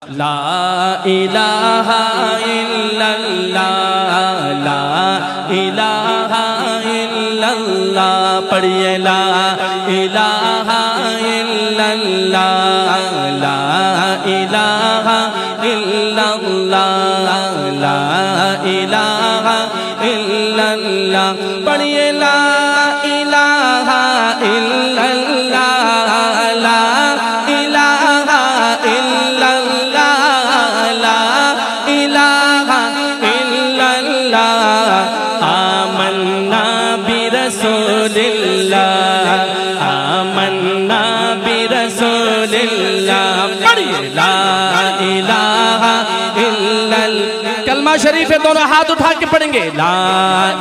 لا الہ الا اللہ لا الہ الا اللہ پڑھیے لا الہ الا اللہ لا الہ الا اللہ لا الہ الا اللہ پڑھیے لا الہ الا اللہ لا الہ الا اللہ لا الہ الا اللہ آمنا برسول اللہ آمنا برسول اللہ پڑھیے لا الہ الا اللہ کلمہ شریف ہے دونوں ہاتھ اٹھا کے پڑھیں گے لا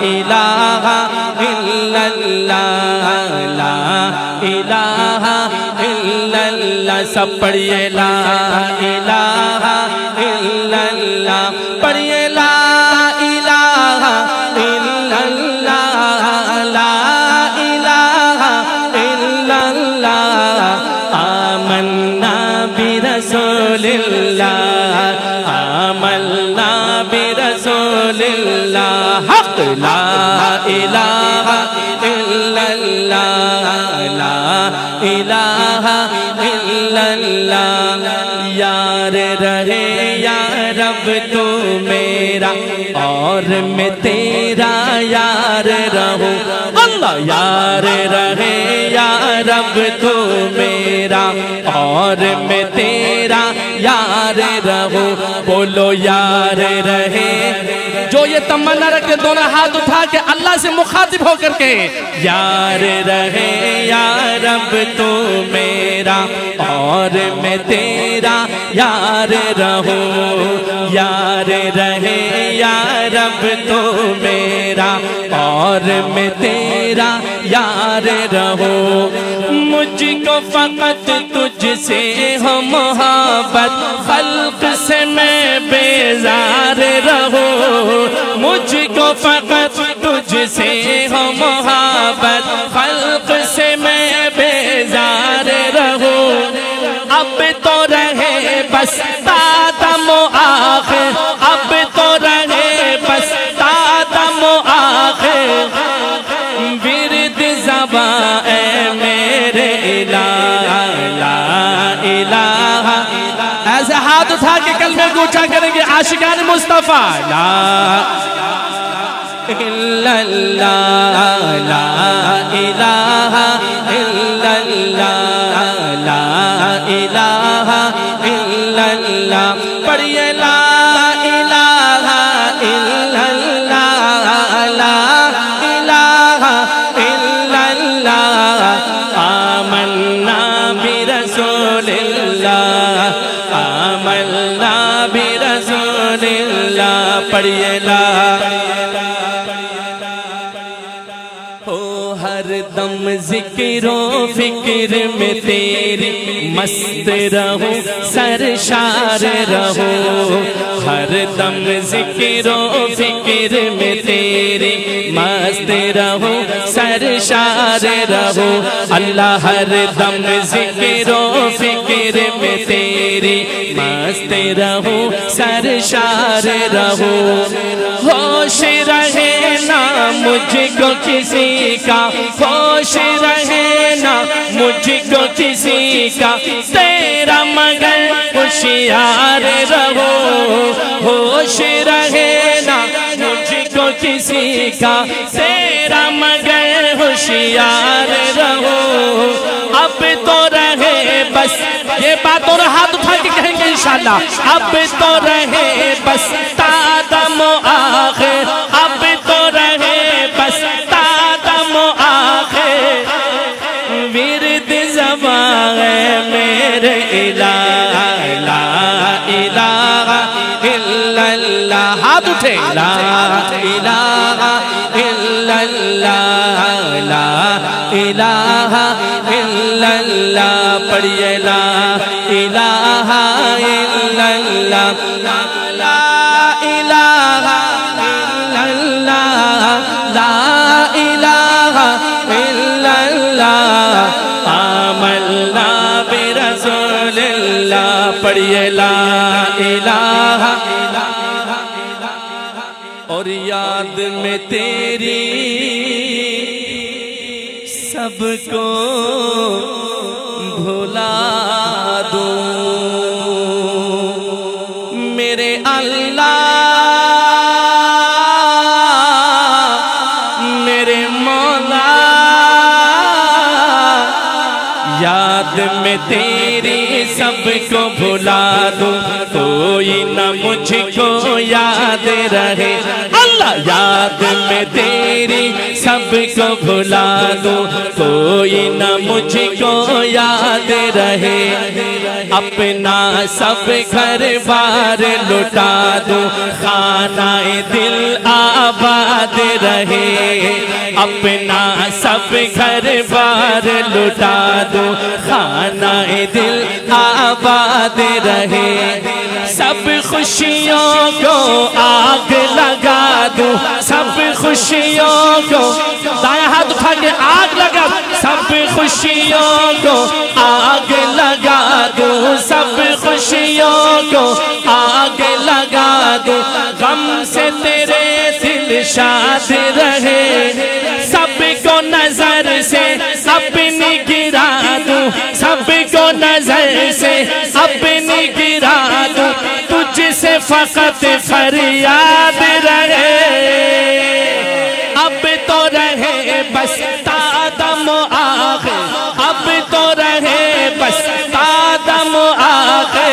الہ الا اللہ لا الہ الا اللہ سب پڑھیے لا الہ الا اللہ پڑھیے لا الہ الا اللہ لا الہ الا اللہ آمنا برسول اللہ آمنا برسول اللہ حق لا الہ الا اللہ لا الہ الا اللہ یار رہے یا رب تو میرا اور میں تیرا یار رہوں اللہ یار رہے یا رب تو میرا اور میں تیرا یار رہوں بولو یار رہے جو یہ تمنا رکھتے دونوں ہاتھ اٹھا کے اللہ سے مخاطب ہو کر کے یار رہے یا رب تو میرا اور میں تیرا یار رہوں یار رہے یا رب تو میرا اور میں تیرا یار رہوں مجھ کو فقط تجھ سے ہو محبت خلق سے میں بیزار رہوں مجھ کو فقط تجھ سے ہو محبت خلق سے میں بیزار رہوں اب تو رہے بس تادم و آخر اب تو رہے بس تادم و آخر ورد زباں اے میرے الہ لا الہ ایسے ہاتھ اٹھا کے کلمے کو اونچا کریں گے عاشقان مصطفیٰ لا الا اللہ لا الہ الا اللہ لا الہ الا اللہ پڑھیے لا الہ الا اللہ لا الہ الا اللہ آمنا برسول اللہ آمنا برسول اللہ پڑھیے لا ہر دم ذکر و فکر میں تیری مست رہوں سرشار رہوں ہر دم ذکر و فکر میں تیری مست رہوں سرشار رہوں اللہ ہر دم ذکر و فکر میں تیری مست رہوں سرشار رہوں ہوش رہے نا مجھ کو کسی کا ہوش رہے نا مجھ کو کسی کا تیرا مگر ہوشیار رہو ہوش رہے نا مجھ کو کسی کا تیرا مگر ہوشیار رہو اب تو رہے بس یہ بات اور ہاتھ اٹھا کے کہیں گے انشاءاللہ اب تو رہے بس تادم و آخر اب تو رہے بس تادم و آخر ورد زباں ہے میرے الہ لا الہ الا اللہ ہاتھ اٹھے لا الہ الا اللہ لا الہ الا اللہ پڑھیے لا الہ الا اللہ لا الہ الا اللہ لا الہ الا اللہ آمنا برسول اللہ پڑھیے لا الہ اور یاد میں تیری سب کو بھلا دوں میرے اللہ میرے مولا یاد میں تیری سب کو بھلا دوں کوئی نہ مجھ کو یاد رہے اللہ یاد میں تیری سب کو بھلا دوں کوئی نہ مجھ کو یاد رہے اپنا سب گھر بار لٹا دوں خانہ دل آباد رہے اپنا سب گھر بار لٹا دوں خانہ دل آباد رہے سب خوشیوں کو آگ لگا دوں سب خوشیوں کو دائیں ہاتھ اٹھا کے آگ لگا سب خوشیوں کو آگ لگا دوں سب خوشیوں کو آگ لگا دوں غم سے تیرے دل شاد رہے سب کو نظر سے اپنی گرا دوں سب کو نظر سے اپنی گرا دوں تجھ سے فقط فریاد رہے اب تو رہے بس تادم آخر اب تو رہے بس تادم آخر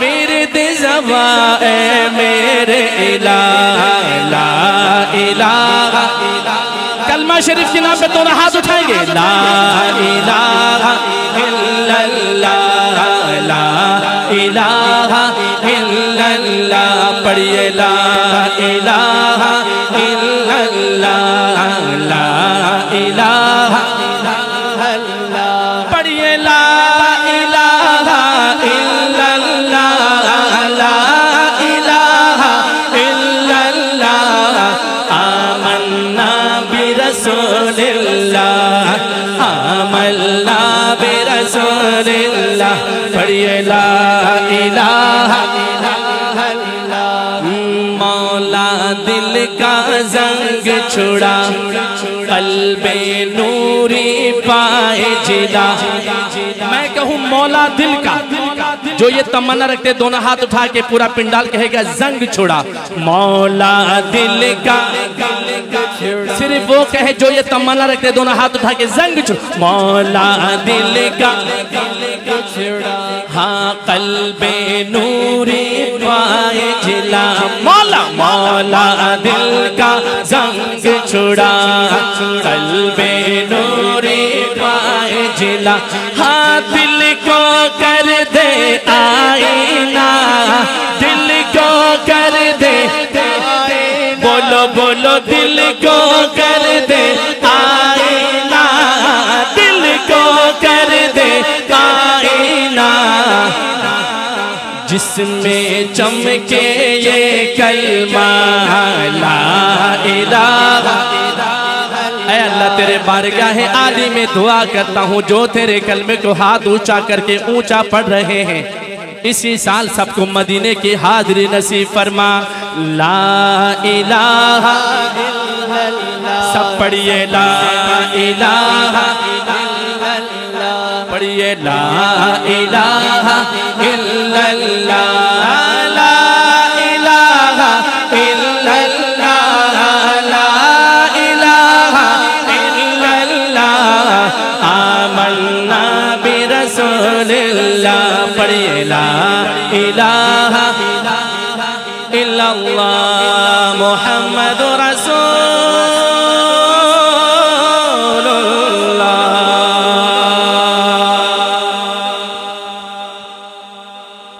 ورد زبان اے میرے الہ لا الہ کلمہ شریف کی نام پہ دونوں ہاتھ اٹھائیں گے لا الہ الا اللہ لا الہ الا اللہ پڑھئے لا الہ الا اللہ لا الہ پڑھئے لا الہ الا اللہ لا الہ الا اللہ آمنا برسول اللہ آمنا برسول اللہ پڑھئے لا الہ مولا دل کا زنگ چھڑا قلب نوری پائے جلا میں کہوں مولا دل کا جو یہ تمنا رکھتے دونوں ہاتھ اٹھا کے پورا پنڈال کہے گا زنگ چھڑا مولا دل کا صرف وہ کہے جو یہ تمنا رکھتے دونوں ہاتھ اٹھا کے زنگ چھڑا مولا دل کا ہاں قلب نوری پائے جلا مولا مولا دل کا زنگ چھڑا قلب نوری پائے جلا ہاں دل کو کر دے آئینہ دل کو کر دے بولو بولو دل کو کر دے آئینہ دل کو کر دے آئینہ جس میں چمکے یہ کلمہ لا الہ اے اللہ تیرے بارگاہ عالی میں دعا کرتا ہوں جو تیرے کلمے کو ہاتھ اونچا کر کے اونچا پڑھ رہے ہیں اسی سال سب کو مدینے کی حاضری نصیب فرما لا الہ الا اللہ سب پڑھئے لا الہ الا اللہ پڑھئے لا الہ الا اللہ لا الہ الا اللہ لا الہ الا اللہ آمنا برسول اللہ پڑھئے لا الہ الا اللہ محمد رسول